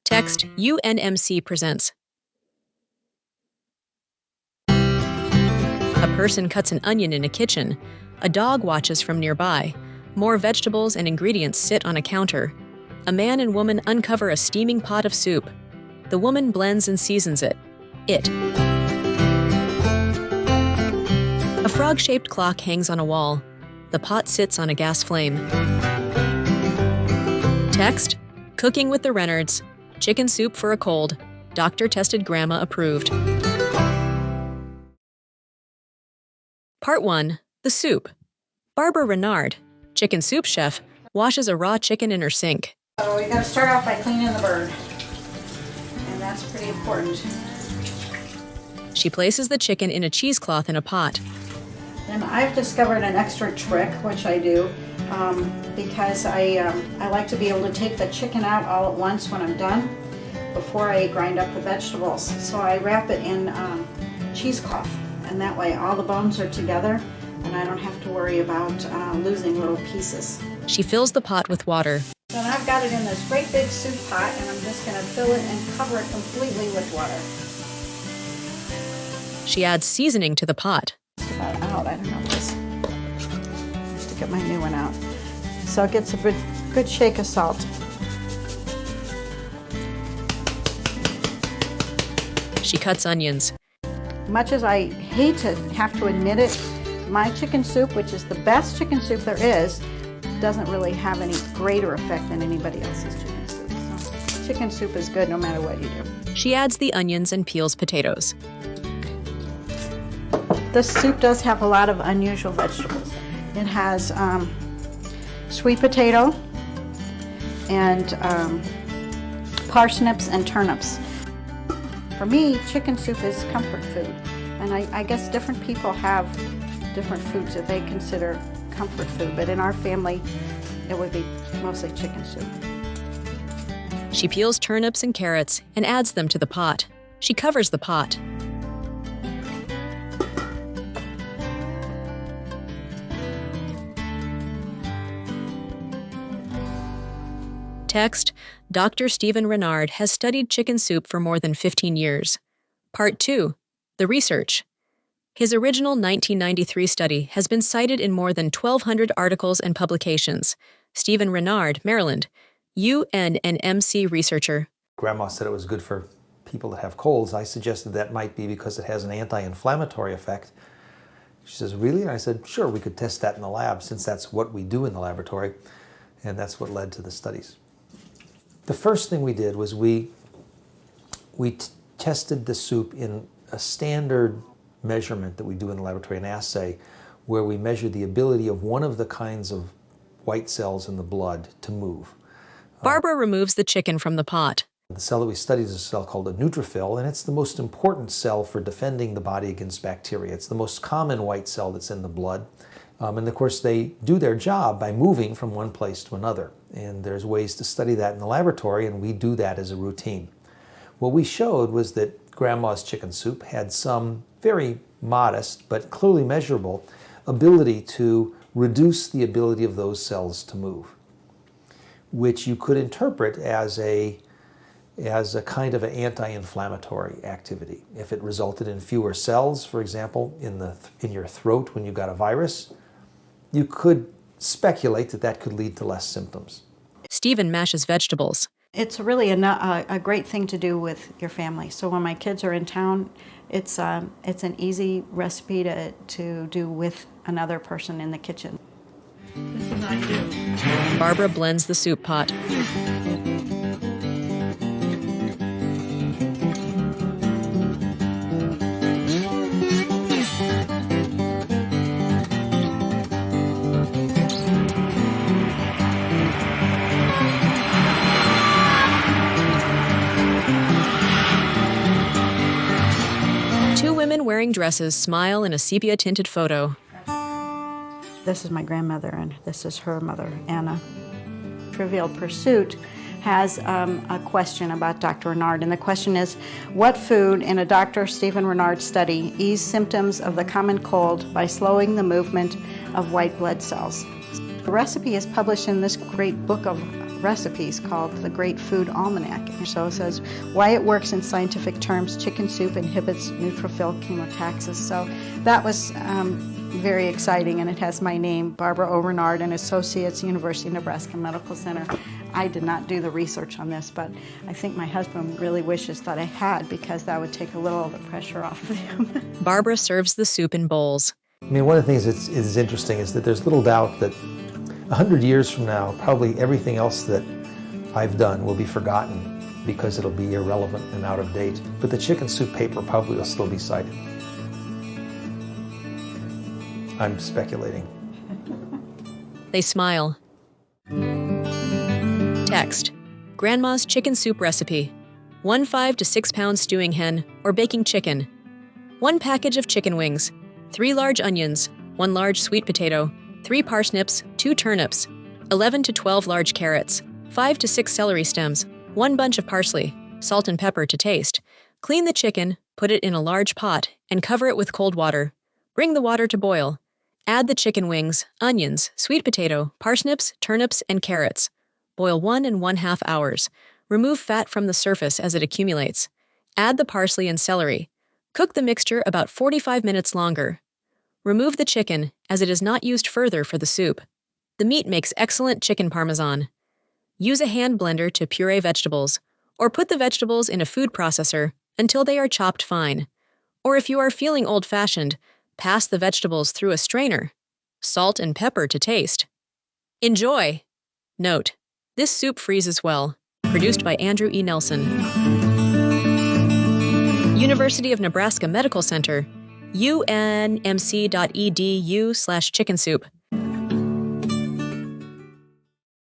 Text UNMC presents. A person cuts an onion in a kitchen. A dog watches from nearby. More vegetables and ingredients sit on a counter. A man and woman uncover a steaming pot of soup. The woman blends and seasons it. A frog-shaped clock hangs on a wall. The pot sits on a gas flame. Text: Cooking with the Rennards. Chicken soup for a cold. Doctor tested grandma approved. Part 1. The soup. Barbara Rennard, chicken soup chef, washes a raw chicken in her sink. So we got to start off by cleaning the bird, and that's pretty important. She places the chicken in a cheesecloth in a pot. And I've discovered an extra trick, which I do, because I like to be able to take the chicken out all at once when I'm done, before I grind up the vegetables. So I wrap it in cheesecloth, and that way all the bones are together, and I don't have to worry about losing little pieces. She fills the pot with water. So I've got it in this great big soup pot, and I'm just going to fill it and cover it completely with water. She adds seasoning to the pot. Just about out. I don't know this. Just to get my new one out. So it gets a good shake of salt. She cuts onions. Much as I hate to have to admit it, my chicken soup, which is the best chicken soup there is, doesn't really have any greater effect than anybody else's chicken soup. So chicken soup is good no matter what you do. She adds the onions and peels potatoes. This soup does have a lot of unusual vegetables. It has sweet potato and parsnips and turnips. For me, chicken soup is comfort food, and I guess different people have different foods that they consider comfort food, but in our family, it would be mostly chicken soup. She peels turnips and carrots and adds them to the pot. She covers the pot. Text: Dr. Stephen Rennard has studied chicken soup for more than 15 years. Part 2. The research. His original 1993 study has been cited in more than 1,200 articles and publications. Stephen Rennard, Maryland, UNNMC researcher. Grandma said it was good for people that have colds. I suggested that might be because it has an anti-inflammatory effect. She says, really? And I said, sure, we could test that in the lab, since that's what we do in the laboratory, and that's what led to the studies. The first thing we did was we tested the soup in a standard measurement that we do in the laboratory, an assay, where we measure the ability of one of the kinds of white cells in the blood to move. Barbara removes the chicken from the pot. The cell that we studied is a cell called a neutrophil, and it's the most important cell for defending the body against bacteria. It's the most common white cell that's in the blood. And of course, they do their job by moving from one place to another. And there's ways to study that in the laboratory, and we do that as a routine. What we showed was that Grandma's chicken soup had some very modest, but clearly measurable, ability to reduce the ability of those cells to move, which you could interpret as a kind of an anti-inflammatory activity. If it resulted in fewer cells, for example, in your throat when you got a virus, you could speculate that that could lead to less symptoms. Stephen mashes vegetables. It's really a great thing to do with your family. So when my kids are in town, it's an easy recipe to do with another person in the kitchen. This is what I do. Barbara blends the soup pot. Two women wearing dresses smile in a sepia-tinted photo. This is my grandmother, and this is her mother, Anna. Trivial Pursuit has a question about Dr. Rennard, and the question is, what food in a Dr. Stephen Rennard study eased symptoms of the common cold by slowing the movement of white blood cells? The recipe is published in this great book of recipes called the Great Food Almanac. And so it says why it works in scientific terms. Chicken soup inhibits neutrophil chemotaxis. So that was very exciting, and it has my name, Barbara O. Rennard and Associates, University of Nebraska Medical Center. I did not do the research on this, but I think my husband really wishes that I had, because that would take a little of the pressure off of him. Barbara serves the soup in bowls. I mean, one of the things that is interesting is that there's little doubt that 100 years from now, probably everything else that I've done will be forgotten because it'll be irrelevant and out of date. But the chicken soup paper probably will still be cited. I'm speculating. They smile. Text: Grandma's chicken soup recipe. 1 5 to 6 pound stewing hen or baking chicken. 1 package of chicken wings. 3 large onions. 1 large sweet potato. 3 parsnips. 2 turnips. 11 to 12 large carrots. 5 to 6 celery stems. 1 bunch of parsley. Salt and pepper to taste. Clean the chicken, put it in a large pot, and cover it with cold water. Bring the water to boil. Add the chicken wings, onions, sweet potato, parsnips, turnips, and carrots. Boil 1 1/2 hours. Remove fat from the surface as it accumulates. Add the parsley and celery. Cook the mixture about 45 minutes longer. Remove the chicken, as it is not used further for the soup. The meat makes excellent chicken parmesan. Use a hand blender to puree vegetables, or put the vegetables in a food processor until they are chopped fine. Or if you are feeling old-fashioned, pass the vegetables through a strainer. Salt and pepper to taste. Enjoy! Note: this soup freezes well. Produced by Andrew E. Nelson. University of Nebraska Medical Center, unmc.edu/chickensoup.